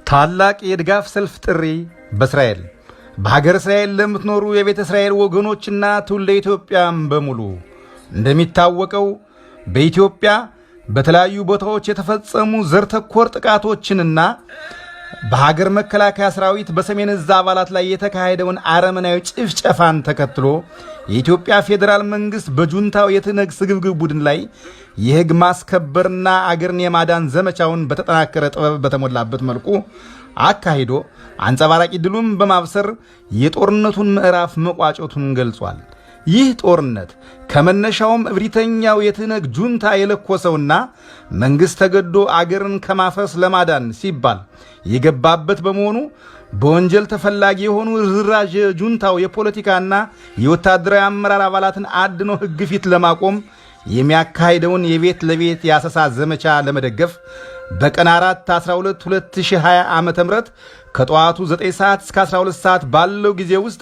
ታላቅ የድጋፍ ሰልፍ ጥሪ በእስራኤል በሀገር እስራኤል ለምትኖሩ የቤተ እስራኤል ወገኖችና ትውልደ ኢትዮጵያም በሙሉ እንደሚታወቀው በኢትዮጵያ በተለያዩ ቦታዎች የተፈጸሙ ዘር ተኮር ጥቃቶችንና በሀገር መከላከያ ሰራዊት በሰሜን ዕዝ አባላት ላይ የተካሄደውን አረመናዊ ጭፍጨፋን ተከትሎ የኢትዮጵያ ፌዴራል መንግስት በጁንታው የትነግ ስግብግብ ቡድን ላይ የሕግ ማስከበርና አገርን የማዳን ዘመቻውን በተጠናከረ ጥበብ በተሞላበት መልኩ አካሂዶ አንጸባራቂ ድሉን በማብሰር የጦርነቱን ምዕራፍ መቋጨቱን ገልጿል። ይህ ጦርነት ከመነሻውም እብሪተኛው የትነግ ጁንታ የለኮሰውና መንግስት ተገዶ አገርን ከማፈስ ለማዳን ሲባል የገባበት በመሆኑ በወንጀል ተፈላጊ የሆኑ ርዝራዥ ጁንታው የፖለቲካና የወታደራዊ አመራር አባላትን አድኖ ሕግ ፊት ለማቆም የሚያካሂደውን የቤት ለቤት ያሰሳ ዘመቻ ለመደገፍ በቀን 4/12/2020 ዓ.ም ከጠዋቱ 9 ሰዓት እስከ 12 ሰዓት ባለው ጊዜ ውስጥ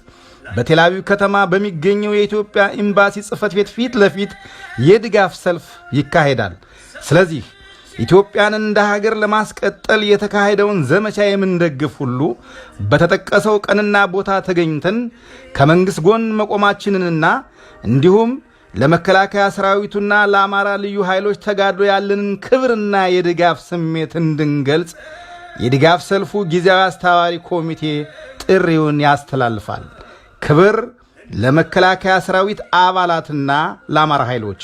በቴልአቪቭ ከተማ በሚገኘው የኢትዮጵያ ኤምባሲ ጽሕፈት ቤት ፊት ለፊት የድጋፍ ሰልፍ ይካሄዳል። ስለዚህ ኢትዮጵያን እንደ ሀገር ለማስቀጠል የተካሄደውን ዘመቻ የምንደግፍ ሁሉ በተጠቀሰው ቀንና ቦታ ተገኝተን ከመንግስት ጎን መቆማችንንና እንዲሁም ለመከላከያ ሰራዊቱና ለአማራ ልዩ ኃይሎች ተጋድሎ ያለንን ክብርና የድጋፍ ስሜት እንድንገልጽ የድጋፍ ሰልፉ ጊዜያዊ አስተባባሪ ኮሚቴ ጥሪውን ያስተላልፋል። ክብር ለመከላከያ ሰራዊት አባላትና ለአማራ ኃይሎች።